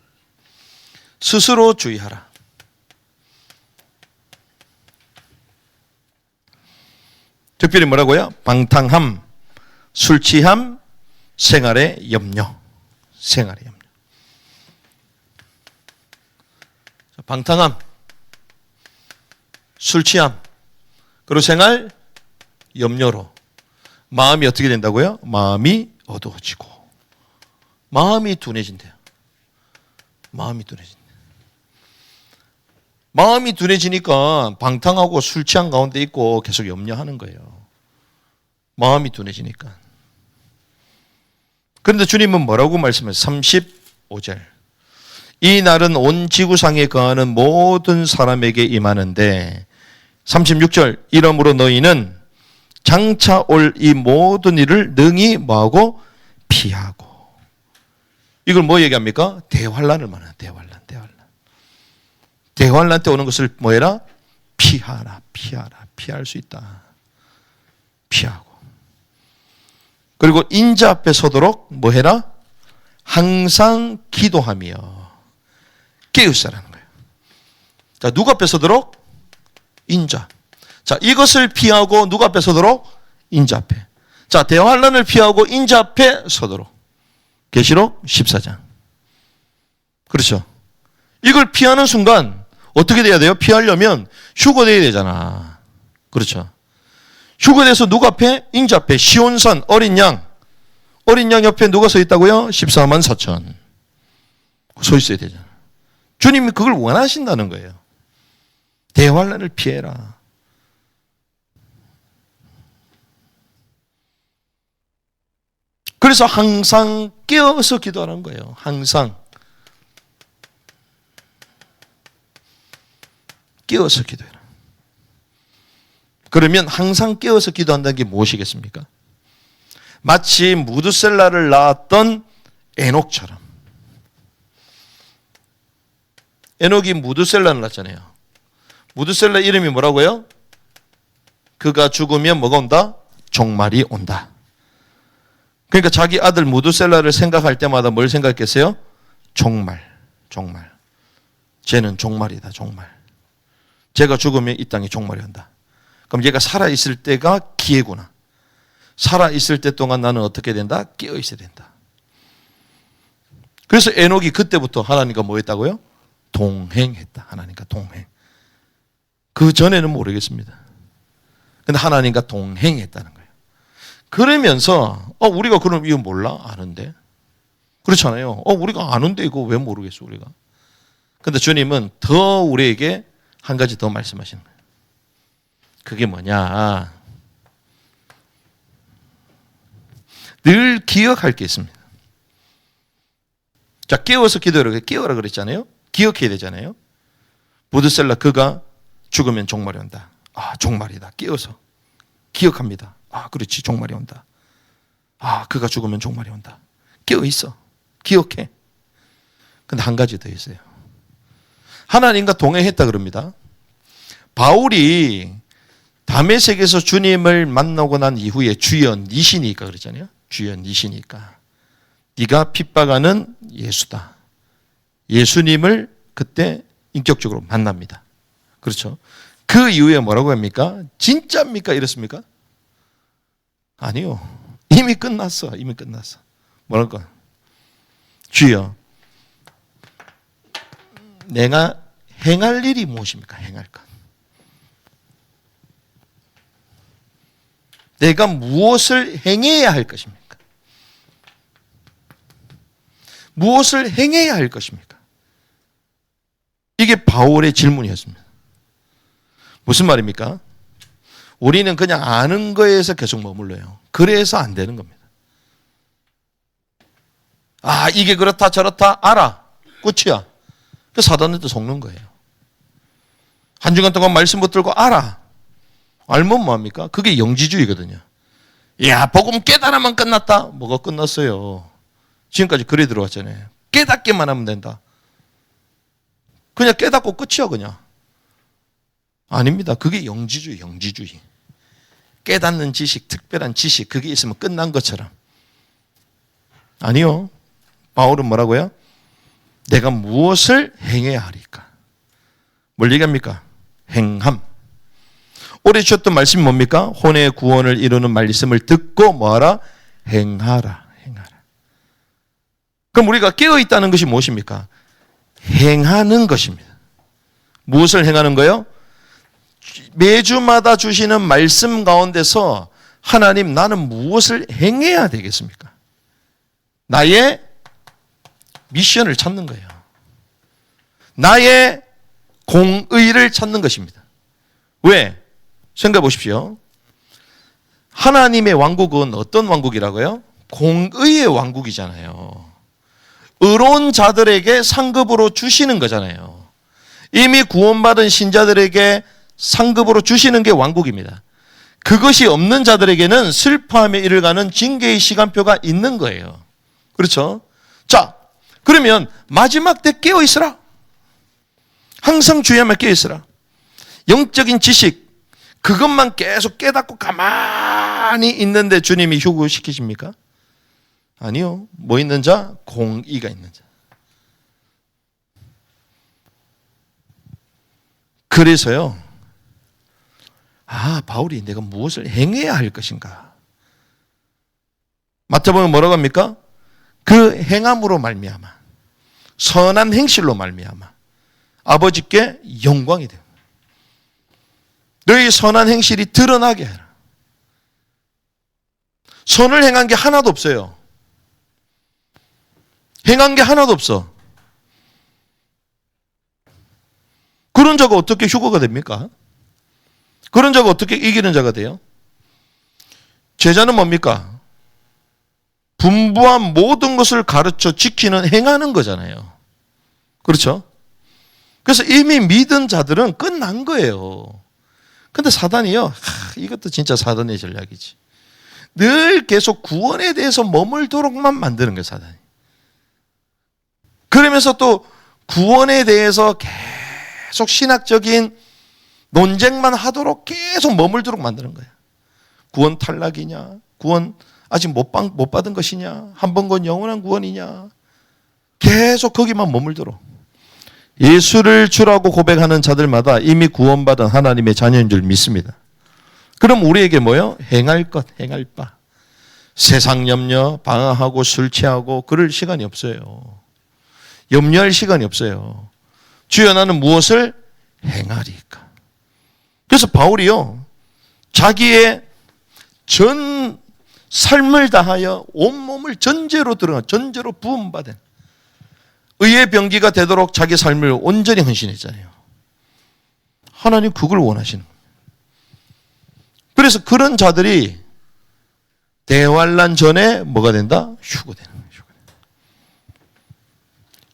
스스로 주의하라. 특별히 뭐라고요? 방탕함, 술 취함, 생활의 염려. 생활의 염려. 방탕함, 술 취함, 그리고 생활 염려로 마음이 어떻게 된다고요? 마음이 어두워지고 마음이 둔해진대요. 마음이 둔해진대. 마음이 둔해지니까 방탕하고 술 취한 가운데 있고 계속 염려하는 거예요. 마음이 둔해지니까. 그런데 주님은 뭐라고 말씀하세요? 35절. 이 날은 온 지구상에 거하는 모든 사람에게 임하는데 36절. 이러므로 너희는 장차 올 이 모든 일을 능히 뭐하고? 피하고. 이걸 뭐 얘기합니까? 대환란을 말하는 대환란. 대환란 때 오는 것을 뭐 해라? 피하라. 피할 수 있다. 피하고. 그리고 인자 앞에 서도록 뭐 해라? 항상 기도하며 깨우치라는 거예요. 자, 누구 앞에 서도록? 인자. 자, 이것을 피하고 누구 앞에 서도록? 인자 앞에. 자, 대환란을 피하고 인자 앞에 서도록. 계시록 14장. 그렇죠. 이걸 피하는 순간 어떻게 돼야 돼요? 피하려면 휴거돼야 되잖아. 그렇죠. 휴거돼서 누구 앞에? 인자 앞에. 시온산 어린 양. 어린 양 옆에 누가 서 있다고요? 14만 4천. 서 있어야 되잖아. 주님이 그걸 원하신다는 거예요. 대환란을 피해라. 그래서 항상 깨어서 기도하는 거예요. 항상. 깨어서 기도해라. 그러면 항상 깨어서 기도한다는 게 무엇이겠습니까? 마치 무드셀라를 낳았던 에녹처럼. 에녹이 무드셀라를 낳았잖아요. 무드셀라 이름이 뭐라고요? 그가 죽으면 뭐가 온다? 종말이 온다. 그러니까 자기 아들 무드셀라를 생각할 때마다 뭘 생각했어요? 종말. 쟤는 종말이다. 종말. 제가 죽으면 이 땅이 종말이 온다. 그럼 얘가 살아있을 때가 기회구나. 살아있을 때 동안 나는 어떻게 된다? 깨어있어야 된다. 그래서 에녹이 그때부터 하나님과 뭐 했다고요? 동행했다. 하나님과 동행. 그 전에는 모르겠습니다. 근데 하나님과 동행했다는 거예요. 그러면서 우리가 그럼 이거 몰라? 아는데. 그렇잖아요. 우리가 아는데 이거 왜 모르겠어 우리가. 근데 주님은 더 우리에게 한 가지 더 말씀하시는 거예요. 그게 뭐냐? 늘 기억할 게 있습니다. 자, 깨워서 기도하라고 깨워라 그랬잖아요. 기억해야 되잖아요. 부드셀라 그가 죽으면 종말이 온다. 아, 종말이다. 깨워서 기억합니다. 아, 그렇지. 종말이 온다. 아, 그가 죽으면 종말이 온다. 깨어 있어. 기억해. 근데 한 가지 더 있어요. 하나님과 동행했다 그럽니다. 바울이 다메섹에서 주님을 만나고 난 이후에 주여 니시니까 그러잖아요. 주여 니시니까. 네가 핍박하는 예수다. 예수님을 그때 인격적으로 만납니다. 그렇죠. 그 이후에 뭐라고 합니까? 진짜입니까? 이렇습니까? 아니요. 이미 끝났어. 이미 끝났어. 뭐랄까? 주여, 내가 행할 일이 무엇입니까? 행할 것. 내가 무엇을 행해야 할 것입니까? 무엇을 행해야 할 것입니까? 이게 바울의 질문이었습니다. 무슨 말입니까? 우리는 그냥 아는 거에서 계속 머물러요. 그래서 안 되는 겁니다. 아, 이게 그렇다 저렇다 알아. 끝이야. 그 사단한테 속는 거예요. 한 주간 동안 말씀 붙들고 알아. 알면 뭐합니까? 그게 영지주의거든요. 야, 복음 깨달으면 끝났다. 뭐가 끝났어요? 지금까지 그래 들어왔잖아요. 깨닫기만 하면 된다. 그냥 깨닫고 끝이야 그냥. 아닙니다. 그게 영지주의, 영지주의. 깨닫는 지식, 특별한 지식, 그게 있으면 끝난 것처럼. 아니요. 바울은 뭐라고요? 내가 무엇을 행해야 하리까? 뭘 얘기합니까? 행함. 오래 주셨던 말씀이 뭡니까? 혼의 구원을 이루는 말씀을 듣고 뭐하라? 행하라. 행하라. 그럼 우리가 깨어있다는 것이 무엇입니까? 행하는 것입니다. 무엇을 행하는 거요? 매주마다 주시는 말씀 가운데서 하나님 나는 무엇을 행해야 되겠습니까? 나의 미션을 찾는 거예요. 나의 공의를 찾는 것입니다. 왜? 생각해 보십시오. 하나님의 왕국은 어떤 왕국이라고요? 공의의 왕국이잖아요. 의로운 자들에게 상급으로 주시는 거잖아요. 이미 구원받은 신자들에게 상급으로 주시는 게 왕국입니다. 그것이 없는 자들에게는 슬퍼함에 이르가는 징계의 시간표가 있는 거예요. 그렇죠? 자, 그러면 마지막 때 깨어 있으라. 항상 주야만 깨어 있으라. 영적인 지식, 그것만 계속 깨닫고 가만히 있는데 주님이 휴구시키십니까? 아니요. 뭐 있는 자? 공의가 있는 자. 그래서요. 아, 바울이 내가 무엇을 행해야 할 것인가? 마태복음에 뭐라고 합니까? 그 행함으로 말미암아, 선한 행실로 말미암아 아버지께 영광이 되고 너희 선한 행실이 드러나게 해라. 선을 행한 게 하나도 없어요. 행한 게 하나도 없어. 그런 자가 어떻게 휴거가 됩니까? 그런 자가 어떻게 이기는 자가 돼요? 제자는 뭡니까? 분부한 모든 것을 가르쳐 지키는 행하는 거잖아요. 그렇죠? 그래서 이미 믿은 자들은 끝난 거예요. 근데 사단이요. 이것도 진짜 사단의 전략이지. 늘 계속 구원에 대해서 머물도록만 만드는 거예요, 사단이. 그러면서 또 구원에 대해서 계속 신학적인 논쟁만 하도록 계속 머물도록 만드는 거예요. 구원 탈락이냐? 구원 아직 못 받은 것이냐? 한 번 건 영원한 구원이냐? 계속 거기만 머물도록. 예수를 주라고 고백하는 자들마다 이미 구원받은 하나님의 자녀인 줄 믿습니다. 그럼 우리에게 뭐요? 행할 것, 행할 바. 세상 염려, 방황하고 술 취하고 그럴 시간이 없어요. 염려할 시간이 없어요. 주여 나는 무엇을 행하리까? 그래서 바울이요. 자기의 전 삶을 다하여 온몸을 전제로 전제로 부음받은 의의 병기가 되도록 자기 삶을 온전히 헌신했잖아요. 하나님 그걸 원하시는 거예요. 그래서 그런 자들이 대환란 전에 뭐가 된다? 휴거되는 거예요.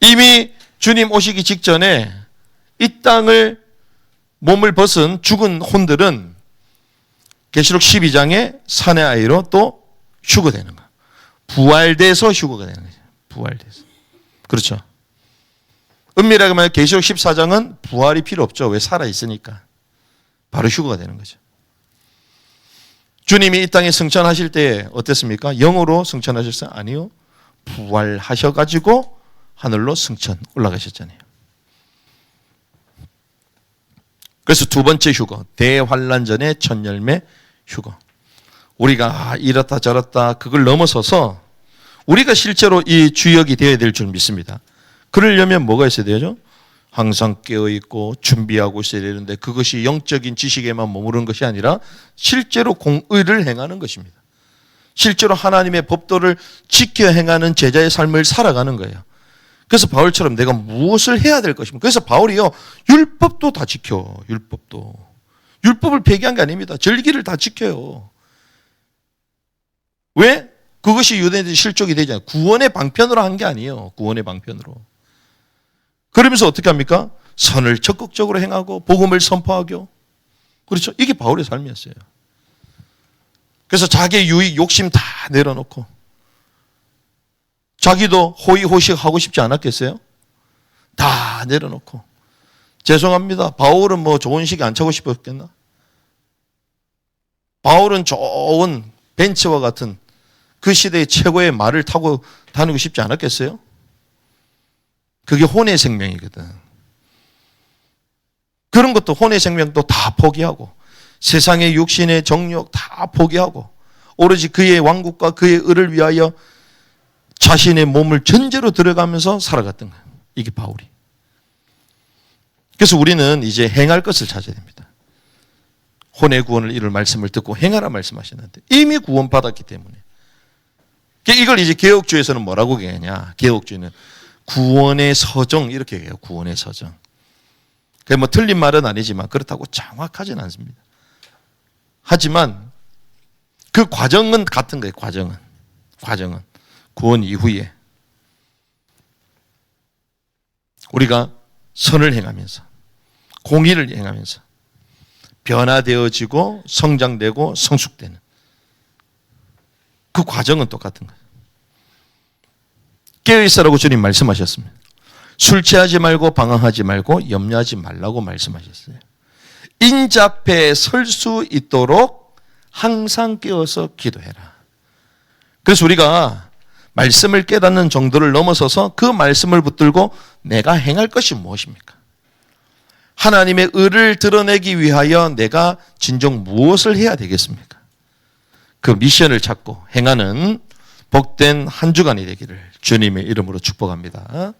이미 주님 오시기 직전에 이 땅을 몸을 벗은 죽은 혼들은 계시록 12장에 산의 아이로 또 휴거되는 거예요. 부활돼서 휴거가 되는 거죠. 부활돼서. 그렇죠. 은밀하게 말하면 계시록 14장은 부활이 필요 없죠. 왜? 살아있으니까. 바로 휴거가 되는 거죠. 주님이 이 땅에 승천하실 때 어땠습니까? 영으로 승천하셨어요? 아니요. 부활하셔가지고 하늘로 승천 올라가셨잖아요. 그래서 두 번째 휴거, 대환란 전의 첫 열매 휴거. 우리가 이렇다 저렇다 그걸 넘어서서 우리가 실제로 이 주역이 되어야 될 줄 믿습니다. 그러려면 뭐가 있어야 되죠? 항상 깨어있고 준비하고 있어야 되는데 그것이 영적인 지식에만 머무르는 것이 아니라 실제로 공의를 행하는 것입니다. 실제로 하나님의 법도를 지켜 행하는 제자의 삶을 살아가는 거예요. 그래서 바울처럼 내가 무엇을 해야 될 것입니까? 그래서 바울이요, 율법도 다 지켜. 율법을 폐기한 게 아닙니다. 절기를 다 지켜요. 왜? 그것이 유대인들이 실족이 되지 않아요. 구원의 방편으로 한 게 아니에요. 구원의 방편으로. 그러면서 어떻게 합니까? 선을 적극적으로 행하고 복음을 선포하고. 그렇죠? 이게 바울의 삶이었어요. 그래서 자기의 유익, 욕심 다 내려놓고 자기도 호의호식하고 싶지 않았겠어요? 다 내려놓고. 죄송합니다. 바울은 뭐 좋은 시기 안 차고 싶었겠나? 바울은 좋은 벤츠와 같은 그 시대의 최고의 말을 타고 다니고 싶지 않았겠어요? 그게 혼의 생명이거든. 그런 것도 혼의 생명도 다 포기하고 세상의 육신의 정욕 다 포기하고 오로지 그의 왕국과 그의 의를 위하여 자신의 몸을 전제로 들어가면서 살아갔던 거예요. 이게 바울이. 그래서 우리는 이제 행할 것을 찾아야 됩니다. 혼의 구원을 이룰 말씀을 듣고 행하라 말씀하시는데 이미 구원받았기 때문에. 이걸 이제 개혁주의에서는 뭐라고 얘기하냐. 개혁주의는 구원의 서정 이렇게 얘기해요. 구원의 서정. 그게 뭐 틀린 말은 아니지만 그렇다고 정확하진 않습니다. 하지만 그 과정은 같은 거예요. 과정은. 구원 이후에 우리가 선을 행하면서 공의를 행하면서 변화되어지고 성장되고 성숙되는 그 과정은 똑같은 거예요. 깨어있으라고 주님 말씀하셨습니다. 술 취하지 말고 방황하지 말고 염려하지 말라고 말씀하셨어요. 인자패에 설 수 있도록 항상 깨어서 기도해라. 그래서 우리가 말씀을 깨닫는 정도를 넘어서서 그 말씀을 붙들고 내가 행할 것이 무엇입니까? 하나님의 의를 드러내기 위하여 내가 진정 무엇을 해야 되겠습니까? 그 미션을 찾고 행하는 복된 한 주간이 되기를 주님의 이름으로 축복합니다.